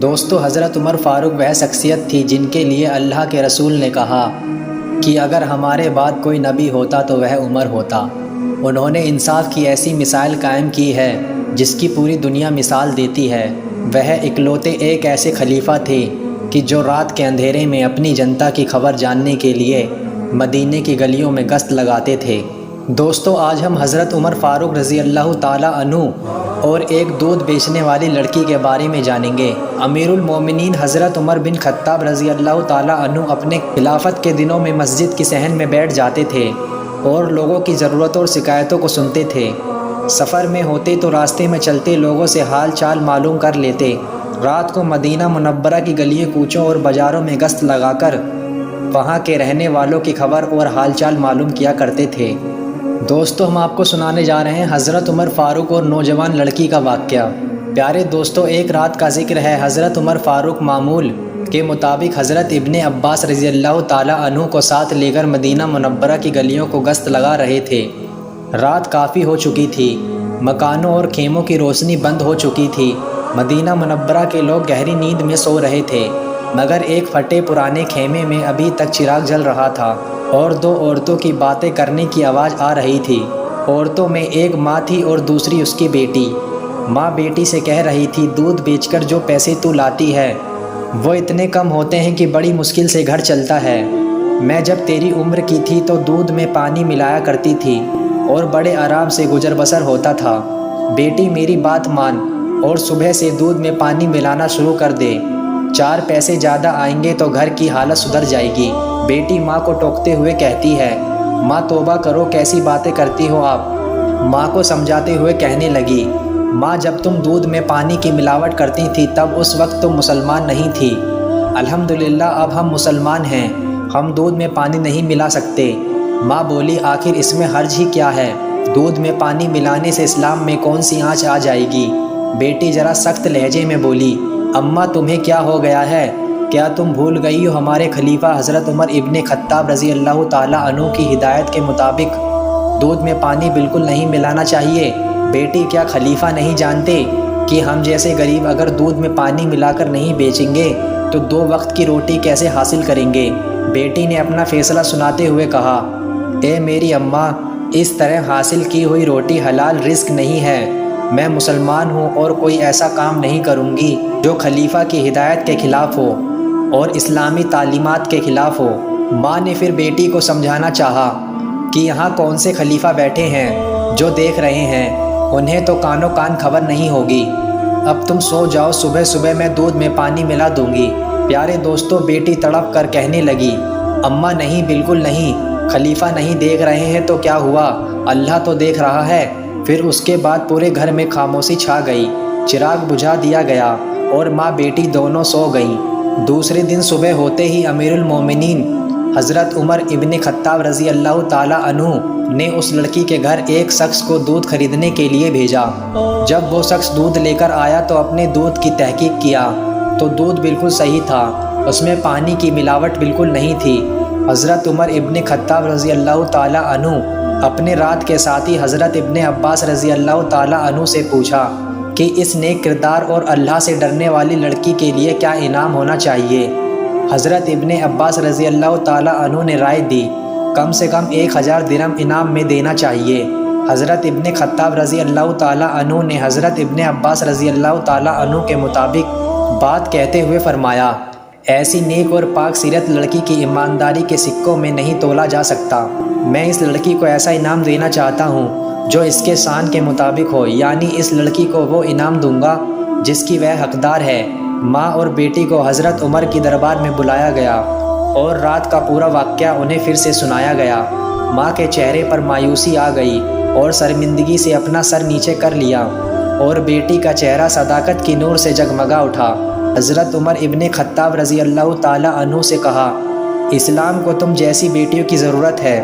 دوستو، حضرت عمر فاروق وہ شخصیت تھی جن کے لیے اللہ کے رسول نے کہا کہ اگر ہمارے بعد کوئی نبی ہوتا تو وہ عمر ہوتا۔ انہوں نے انصاف کی ایسی مثال قائم کی ہے جس کی پوری دنیا مثال دیتی ہے۔ وہ اکلوتے ایک ایسے خلیفہ تھے کہ جو رات کے اندھیرے میں اپنی جنتا کی خبر جاننے کے لیے مدینے کی گلیوں میں گشت لگاتے تھے۔ دوستو، آج ہم حضرت عمر فاروق رضی اللہ تعالیٰ عنہ اور ایک دودھ بیچنے والی لڑکی کے بارے میں جانیں گے۔ امیر المومنین حضرت عمر بن خطاب رضی اللہ تعالیٰ عنہ اپنے خلافت کے دنوں میں مسجد کی صحن میں بیٹھ جاتے تھے اور لوگوں کی ضرورتوں اور شکایتوں کو سنتے تھے۔ سفر میں ہوتے تو راستے میں چلتے لوگوں سے حال چال معلوم کر لیتے۔ رات کو مدینہ منورہ کی گلیوں کوچوں اور بازاروں میں گشت لگا کر وہاں کے رہنے والوں کی خبر اور حال چال معلوم کیا کرتے تھے۔ دوستو، ہم آپ کو سنانے جا رہے ہیں حضرت عمر فاروق اور نوجوان لڑکی کا واقعہ۔ پیارے دوستو، ایک رات کا ذکر ہے۔ حضرت عمر فاروق معمول کے مطابق حضرت ابن عباس رضی اللہ تعالیٰ عنہ کو ساتھ لے کر مدینہ منورہ کی گلیوں کو گشت لگا رہے تھے۔ رات کافی ہو چکی تھی، مکانوں اور خیموں کی روشنی بند ہو چکی تھی۔ مدینہ منورہ کے لوگ گہری نیند میں سو رہے تھے، مگر ایک پھٹے پرانے خیمے میں ابھی تک چراغ جل رہا تھا اور دو عورتوں کی باتیں کرنے کی آواز آ رہی تھی۔ عورتوں میں ایک ماں تھی اور دوسری اس کی بیٹی۔ ماں بیٹی سے کہہ رہی تھی، دودھ بیچ کر جو پیسے تو لاتی ہے وہ اتنے کم ہوتے ہیں کہ بڑی مشکل سے گھر چلتا ہے۔ میں جب تیری عمر کی تھی تو دودھ میں پانی ملایا کرتی تھی اور بڑے آرام سے گزر بسر ہوتا تھا۔ بیٹی میری بات مان اور صبح سے دودھ میں پانی ملانا شروع کر دے، 4 پیسے زیادہ آئیں گے تو گھر کی حالت سدھر جائے گی۔ بیٹی ماں کو ٹوکتے ہوئے کہتی ہے، ماں توبہ کرو، کیسی باتیں کرتی ہو آپ؟ ماں کو سمجھاتے ہوئے کہنے لگی، ماں جب تم دودھ میں پانی کی ملاوٹ کرتی تھی تب اس وقت تم مسلمان نہیں تھی۔ الحمدللہ اب ہم مسلمان ہیں، ہم دودھ میں پانی نہیں ملا سکتے۔ ماں بولی، آخر اس میں حرج ہی کیا ہے؟ دودھ میں پانی ملانے سے اسلام میں کون سی آنچ آ جائے گی؟ بیٹی ذرا سخت لہجے میں بولی، اماں تمہیں کیا ہو گیا ہے؟ کیا تم بھول گئی ہو ہمارے خلیفہ حضرت عمر ابن خطاب رضی اللہ تعالیٰ عنہ کی ہدایت کے مطابق دودھ میں پانی بالکل نہیں ملانا چاہیے؟ بیٹی کیا خلیفہ نہیں جانتے کہ ہم جیسے غریب اگر دودھ میں پانی ملا کر نہیں بیچیں گے تو 2 وقت کی روٹی کیسے حاصل کریں گے؟ بیٹی نے اپنا فیصلہ سناتے ہوئے کہا، اے میری اماں، اس طرح حاصل کی ہوئی روٹی حلال رزق نہیں ہے۔ میں مسلمان ہوں اور کوئی ایسا کام نہیں کروں گی جو خلیفہ کی ہدایت کے خلاف ہو اور اسلامی تعلیمات کے خلاف ہو۔ ماں نے پھر بیٹی کو سمجھانا چاہا کہ یہاں کون سے خلیفہ بیٹھے ہیں جو دیکھ رہے ہیں، انہیں تو کانوں کان خبر نہیں ہوگی۔ اب تم سو جاؤ، صبح صبح میں دودھ میں پانی ملا دوں گی۔ پیارے دوستو، بیٹی تڑپ کر کہنے لگی، اماں نہیں، بالکل نہیں، خلیفہ نہیں دیکھ رہے ہیں تو کیا ہوا، اللہ تو دیکھ رہا ہے۔ پھر اس کے بعد پورے گھر میں خاموشی چھا گئی، چراغ بجھا دیا گیا اور ماں بیٹی دونوں سو گئیں۔ دوسرے دن صبح ہوتے ہی امیر المومنین حضرت عمر ابن خطاب رضی اللہ تعالیٰ عنہ نے اس لڑکی کے گھر ایک شخص کو دودھ خریدنے کے لیے بھیجا۔ جب وہ شخص دودھ لے کر آیا تو اپنے دودھ کی تحقیق کیا تو دودھ بالکل صحیح تھا، اس میں پانی کی ملاوٹ بالکل نہیں تھی۔ حضرت عمر ابن خطاب رضی اللہ تعالیٰ عنہ اپنے رات کے ساتھی حضرت ابن عباس رضی اللہ تعالیٰ عنہ سے پوچھا کہ اس نیک کردار اور اللہ سے ڈرنے والی لڑکی کے لیے کیا انعام ہونا چاہیے؟ حضرت ابن عباس رضی اللہ تعالیٰ عنہ نے رائے دی، کم سے کم 1000 درہم انعام میں دینا چاہیے۔ حضرت ابن خطاب رضی اللہ تعالیٰ عنہ نے حضرت ابن عباس رضی اللہ تعالیٰ عنہ کے مطابق بات کہتے ہوئے فرمایا، ایسی نیک اور پاک سیرت لڑکی کی ایمانداری کے سکوں میں نہیں تولا جا سکتا۔ میں اس لڑکی کو ایسا انعام دینا چاہتا ہوں جو اس کے شان کے مطابق ہو، یعنی اس لڑکی کو وہ انعام دوں گا جس کی وہ حقدار ہے۔ ماں اور بیٹی کو حضرت عمر کی دربار میں بلایا گیا اور رات کا پورا واقعہ انہیں پھر سے سنایا گیا۔ ماں کے چہرے پر مایوسی آ گئی اور شرمندگی سے اپنا سر نیچے کر لیا اور بیٹی کا چہرہ صداقت کی نور سے جگمگا اٹھا۔ حضرت عمر ابن خطاب رضی اللہ تعالیٰ عنہ سے کہا، اسلام کو تم جیسی بیٹیوں کی ضرورت ہے۔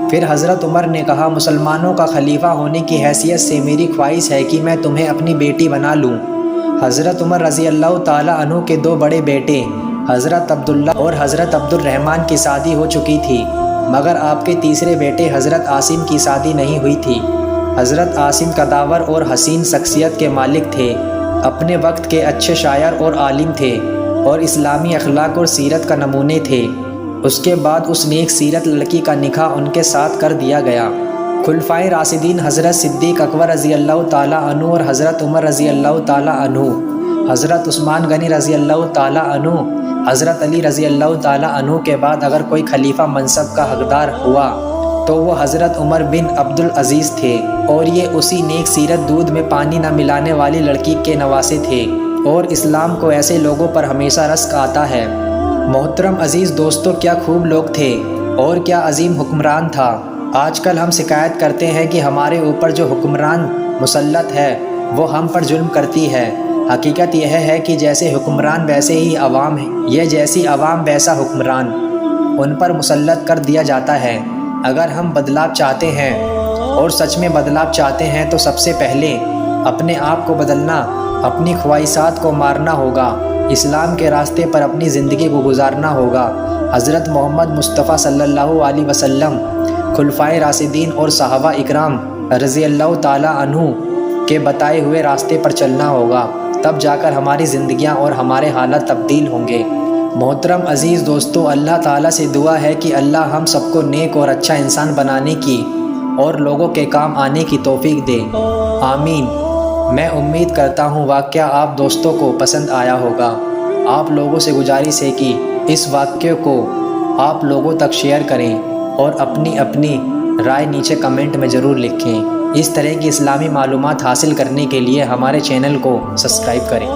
پھر حضرت عمر نے کہا، مسلمانوں کا خلیفہ ہونے کی حیثیت سے میری خواہش ہے کہ میں تمہیں اپنی بیٹی بنا لوں۔ حضرت عمر رضی اللہ تعالیٰ عنہ کے 2 بڑے بیٹے حضرت عبداللہ اور حضرت عبد الرحمن کی شادی ہو چکی تھی، مگر آپ کے تیسرے بیٹے حضرت عاصم کی شادی نہیں ہوئی تھی۔ حضرت عاصم قداور اور حسین شخصیت کے مالک تھے۔ اپنے وقت کے اچھے شاعر اور عالم تھے اور اسلامی اخلاق اور سیرت کا نمونے تھے۔ اس کے بعد اس نیک سیرت لڑکی کا نکاح ان کے ساتھ کر دیا گیا۔ خلفائے راشدین حضرت صدیق اکبر رضی اللہ تعالیٰ عنہ اور حضرت عمر رضی اللہ تعالیٰ عنہ، حضرت عثمان غنی رضی اللہ تعالیٰ عنہ، حضرت علی رضی اللہ تعالیٰ عنہ کے بعد اگر کوئی خلیفہ منصب کا حقدار ہوا تو وہ حضرت عمر بن عبدالعزیز تھے، اور یہ اسی نیک سیرت دودھ میں پانی نہ ملانے والی لڑکی کے نواسے تھے، اور اسلام کو ایسے لوگوں پر ہمیشہ رزق آتا ہے۔ محترم عزیز دوستو، کیا خوب لوگ تھے اور کیا عظیم حکمران تھا۔ آج کل ہم شکایت کرتے ہیں کہ ہمارے اوپر جو حکمران مسلط ہے وہ ہم پر ظلم کرتی ہے۔ حقیقت یہ ہے کہ جیسے حکمران ویسے ہی عوام ہے، یہ جیسی عوام ویسا حکمران، ان پر مسلط کر دیا جاتا ہے۔ اگر ہم بدلاؤ چاہتے ہیں اور سچ میں بدلاؤ چاہتے ہیں تو سب سے پہلے اپنے آپ کو بدلنا، اپنی خواہشات کو مارنا ہوگا، اسلام کے راستے پر اپنی زندگی کو گزارنا ہوگا۔ حضرت محمد مصطفیٰ صلی اللہ علیہ وسلم، خلفائے راشدین اور صحابہ اکرام رضی اللہ تعالیٰ عنہ کے بتائے ہوئے راستے پر چلنا ہوگا، تب جا کر ہماری زندگیاں اور ہمارے حالات تبدیل ہوں گے۔ محترم عزیز دوستو، اللہ تعالیٰ سے دعا ہے کہ اللہ ہم سب کو نیک اور اچھا انسان بنانے کی اور لوگوں کے کام آنے کی توفیق دے، آمین۔ میں امید کرتا ہوں واقعہ آپ دوستوں کو پسند آیا ہوگا۔ آپ لوگوں سے گزارش ہے کہ اس واقعے کو آپ لوگوں تک شیئر کریں اور اپنی رائے نیچے کمنٹ میں ضرور لکھیں۔ اس طرح کی اسلامی معلومات حاصل کرنے کے لیے ہمارے چینل کو سبسکرائب کریں۔